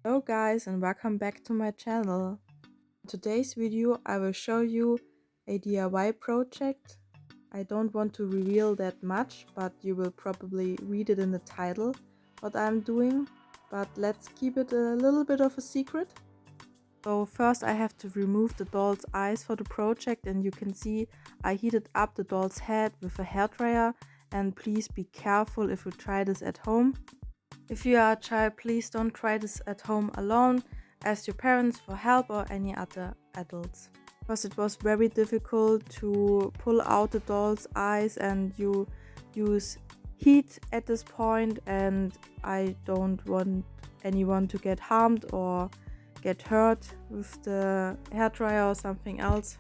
Hello guys and welcome back to my channel. In today's video I will show you a DIY project. I don't want to reveal that much, but you will probably read it in the title what I'm doing, but let's keep it a little bit of a secret. So first I have to remove the doll's eyes for the project, and you can see I heated up the doll's head with a hairdryer, and please be careful if you try this at home. If you are a child, please don't try this at home alone. Ask your parents for help or any other adults. Because it was very difficult to pull out the doll's eyes, and you use heat at this point, and I don't want anyone to get harmed or get hurt with the hairdryer or something else.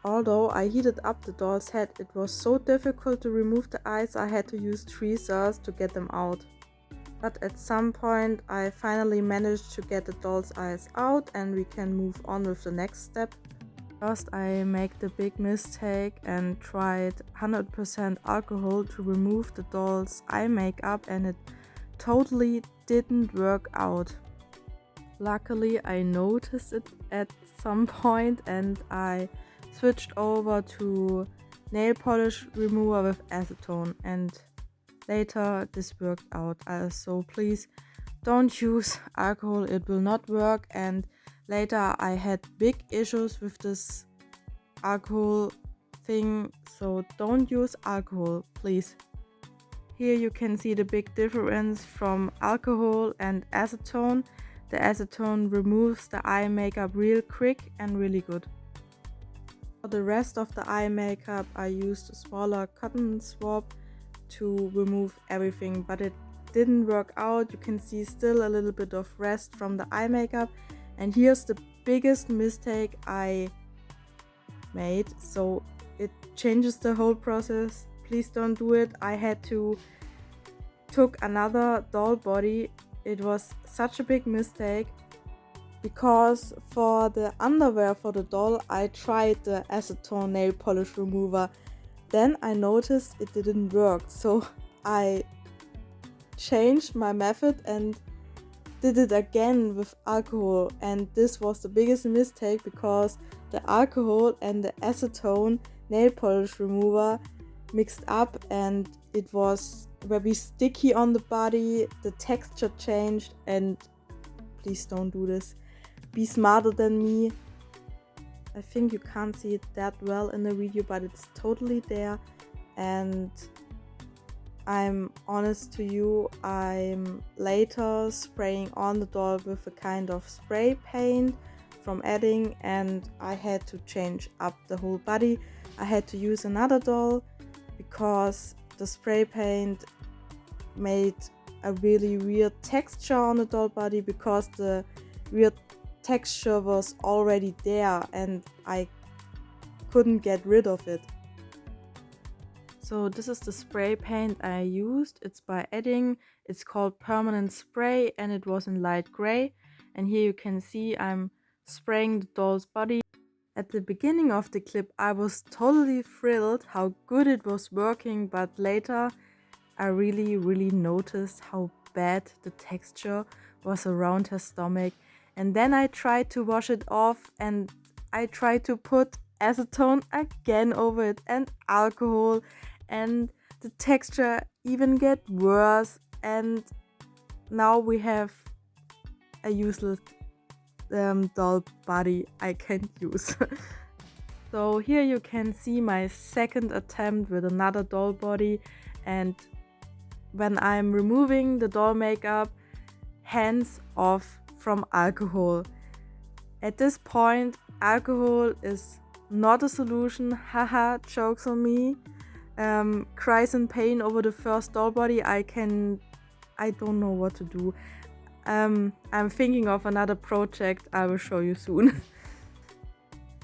Although I heated up the doll's head, it was so difficult to remove the eyes I had to use tweezers to get them out. But at some point I finally managed to get the doll's eyes out, and we can move on with the next step. First I made the big mistake and tried 100% alcohol to remove the doll's eye makeup, and it totally didn't work out. Luckily I noticed it at some point and I switched over to nail polish remover with acetone, and later this worked out. So please don't use alcohol, it will not work. And later I had big issues with this alcohol thing, so don't use alcohol, please. Here you can see the big difference from alcohol and acetone. The acetone removes the eye makeup real quick and really good. For the rest of the eye makeup I used a smaller cotton swab to remove everything, but it didn't work out. You can see still a little bit of rest from the eye makeup, and here's the biggest mistake I made, so it changes the whole process. Please don't do it. I had to took another doll body. It was such a big mistake because for the underwear for the doll I tried the acetone nail polish remover. Then I noticed it didn't work, so I changed my method and did it again with alcohol, and this was the biggest mistake because the alcohol and the acetone nail polish remover mixed up, and it was very sticky on the body, the texture changed, and please don't do this. Be smarter than me. I think you can't see it that well in the video, but it's totally there. And I'm honest to you, I'm later spraying on the doll with a kind of spray paint from Edding, and I had to change up the whole body. I had to use another doll because the spray paint made a really weird texture on the doll body, because the weird texture was already there and I couldn't get rid of it. So this is the spray paint I used. It's by Edding. It's called Permanent Spray and it was in light gray. And here you can see I'm spraying the doll's body. At the beginning of the clip I was totally thrilled how good it was working, but later I really noticed how bad the texture was around her stomach. And then I tried to wash it off and I tried to put acetone again over it and alcohol, and the texture even get worse, and now we have a useless doll body I can't use. So here you can see my second attempt with another doll body, and when I'm removing the doll makeup, hands off from alcohol. At this point alcohol is not a solution, haha, jokes on me. Cries in pain over the first doll body, I don't know what to do. I'm thinking of another project I will show you soon.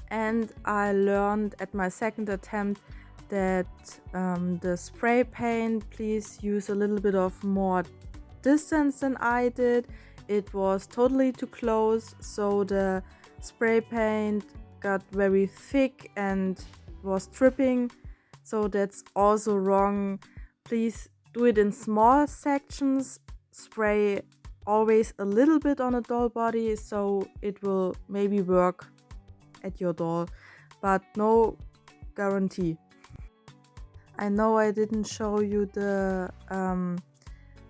And I learned at my second attempt that the spray paint, please use a little bit of more distance than I did. It was totally too close, so the spray paint got very thick and was dripping, so that's also wrong. Please do it in small sections, spray always a little bit on a doll body, so it will maybe work at your doll, but no guarantee. I know I didn't show you the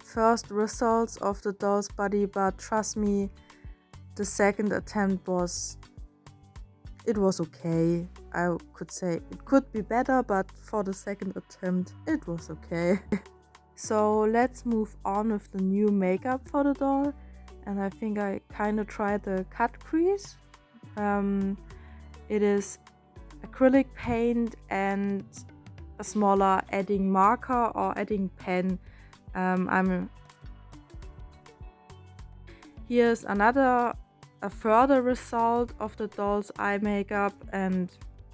first results of the doll's body, but trust me, the second attempt was okay. I could say it could be better, but for the second attempt it was okay. So let's move on with the new makeup for the doll, and I think I kind of tried the cut crease. It is acrylic paint and a smaller adding marker or adding pen. Here's a further result of the doll's eye makeup and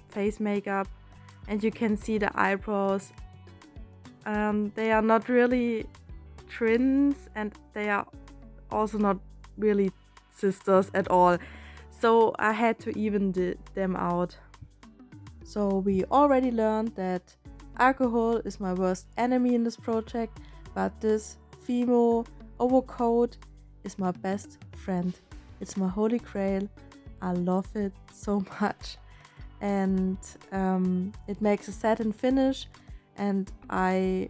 face makeup, and you can see the eyebrows. They are not really twins, and they are also not really sisters at all, so I had to even them out. So we already learned that alcohol is my worst enemy in this project, but this Fimo overcoat is my best friend. It's my holy grail. I love it so much, and it makes a satin finish, and I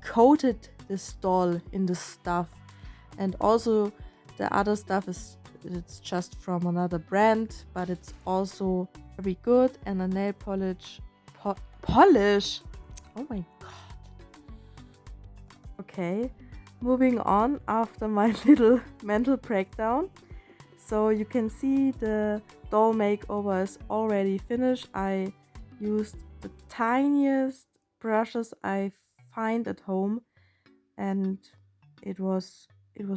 coated this doll in this stuff, and also the other stuff it's just from another brand, but it's also very good. And a nail polish. Oh my god. Okay, moving on after my little mental breakdown. So you can see the doll makeover is already finished. I used the tiniest brushes I find at home, and it was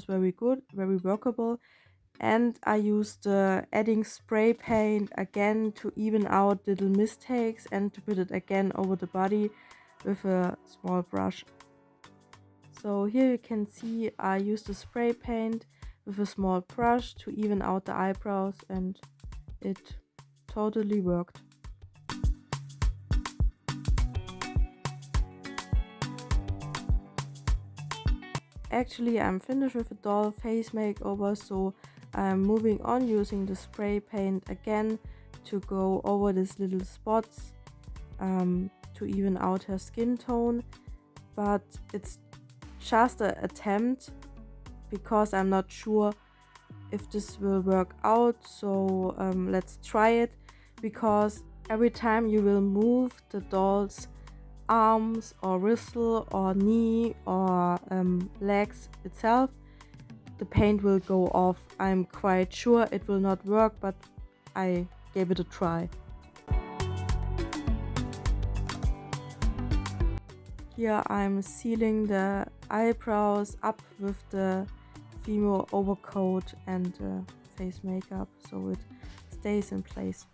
very good, very workable. And I used adding spray paint again to even out little mistakes and to put it again over the body with a small brush. So here you can see I used the spray paint with a small brush to even out the eyebrows, and it totally worked. Actually, I'm finished with the doll face makeover, so I'm moving on using the spray paint again to go over these little spots to even out her skin tone. But it's just an attempt because I'm not sure if this will work out, so let's try it, because every time you will move the doll's arms or wrist or knee or legs itself, the paint will go off. I'm quite sure it will not work, but I gave it a try. Here I'm sealing the eyebrows up with the Fimo overcoat and face makeup so it stays in place.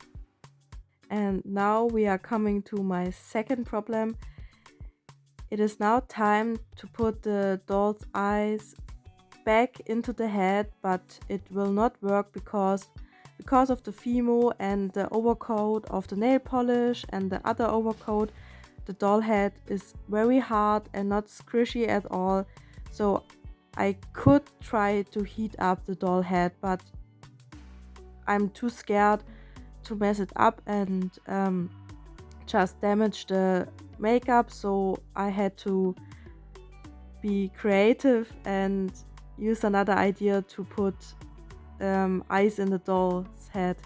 And now we are coming to my second problem. It is now time to put the doll's eyes back into the head, but it will not work because of the Fimo and the overcoat of the nail polish and the other overcoat. The doll head is very hard and not squishy at all, so I could try to heat up the doll head, but I'm too scared to mess it up and just damage the makeup, so I had to be creative and use another idea to put eyes in the doll's head.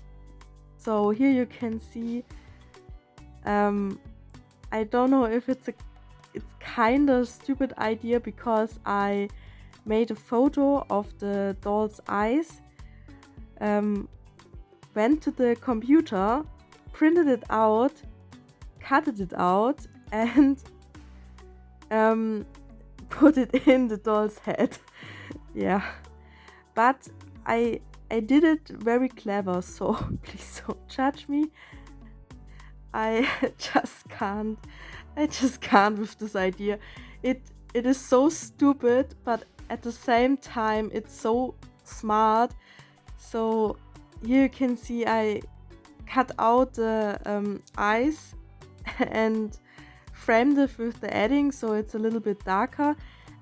So here you can see I don't know if it's kind of stupid idea, because I made a photo of the doll's eyes, went to the computer, printed it out, cut it out, and put it in the doll's head. Yeah, but I did it very clever, so please don't judge me. I just can't with this idea. It is so stupid, but at the same time it's so smart. So here you can see I cut out the eyes and framed it with the adding, so it's a little bit darker.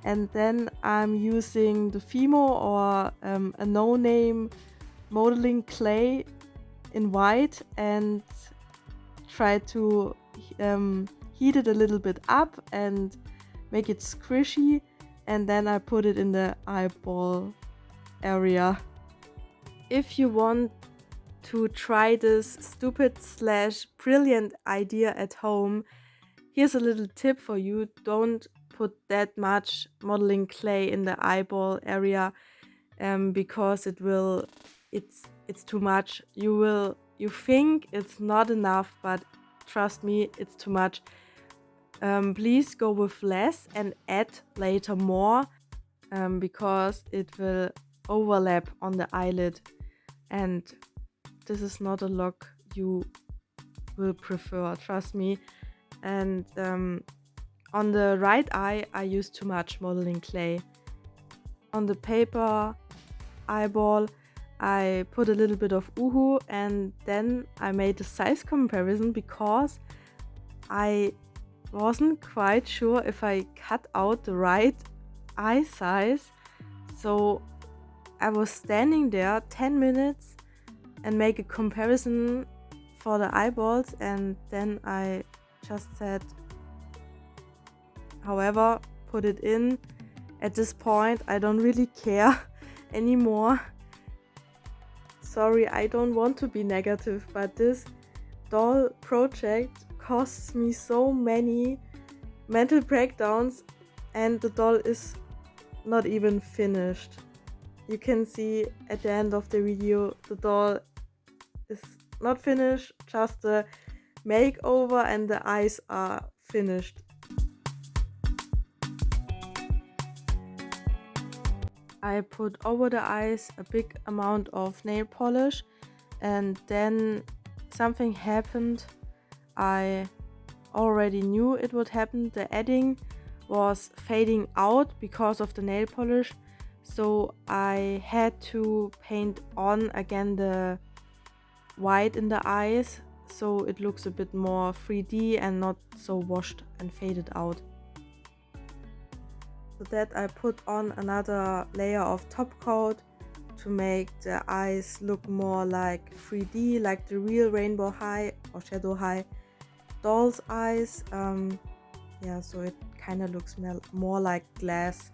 And then I'm using the Fimo or a no-name modeling clay in white and try to heat it a little bit up and make it squishy, and then I put it in the eyeball area. If you want to try this stupid slash brilliant idea at home, here's a little tip for you. Don't put that much modeling clay in the eyeball area because it's too much. You think it's not enough, but trust me, it's too much. Please go with less and add later more because it will overlap on the eyelid, and this is not a look you will prefer, trust me. And on the right eye I used too much modeling clay. On the paper eyeball I put a little bit of Uhu, and then I made a size comparison because I wasn't quite sure if I cut out the right eye size. So I was standing there 10 minutes and make a comparison for the eyeballs, and then I just said, however, put it in. At this point I don't really care anymore. Sorry, I don't want to be negative, but this doll project costs me so many mental breakdowns, and the doll is not even finished. You can see at the end of the video the doll is not finished, just the makeover and the eyes are finished. I put over the eyes a big amount of nail polish, and then something happened. I already knew it would happen. The adding was fading out because of the nail polish, so I had to paint on again the white in the eyes so it looks a bit more 3D and not so washed and faded out. So that I put on another layer of top coat to make the eyes look more like 3D, like the real Rainbow High or Shadow High doll's eyes. Yeah, so it kind of looks more like glass.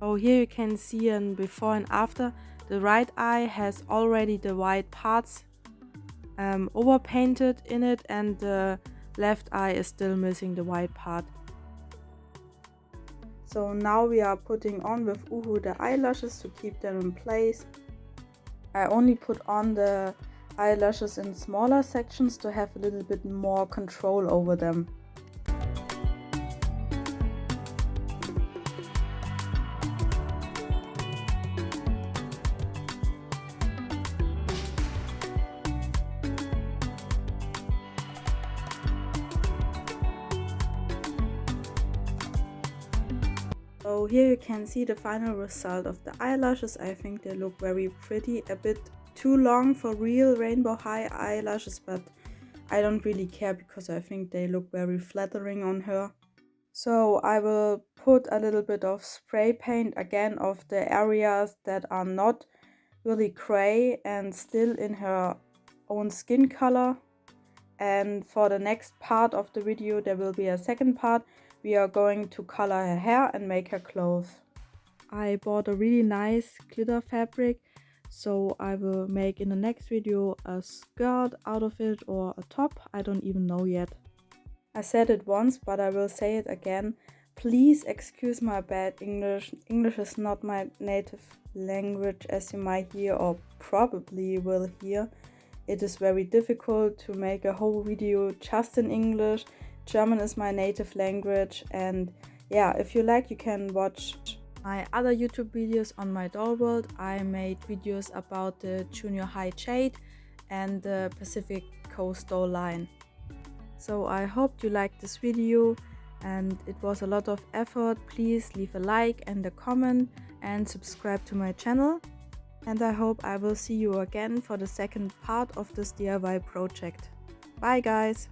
So here you can see a before and after. The right eye has already the white parts over painted in it, and the left eye is still missing the white part. So now we are putting on with Uhu the eyelashes to keep them in place. I only put on the eyelashes in smaller sections to have a little bit more control over them. So here you can see the final result of the eyelashes. I think they look very pretty, a bit too long for real Rainbow High eyelashes, but I don't really care because I think they look very flattering on her. So I will put a little bit of spray paint again of the areas that are not really gray and still in her own skin color. And for the next part of the video there will be a second part. We are going to color her hair and make her clothes. I bought a really nice glitter fabric, so I will make in the next video a skirt out of it or a top. I don't even know yet. I said it once, but I will say it again. Please excuse my bad English. English is not my native language, as you might hear or probably will hear. It is very difficult to make a whole video just in English. German is my native language, and yeah, if you like, you can watch my other YouTube videos on my doll world. I made videos about the junior high jade and the Pacific Coast doll line. So I hope you liked this video, and it was a lot of effort. Please leave a like and a comment and subscribe to my channel. and I hope I will see you again for the second part of this DIY project. Bye guys!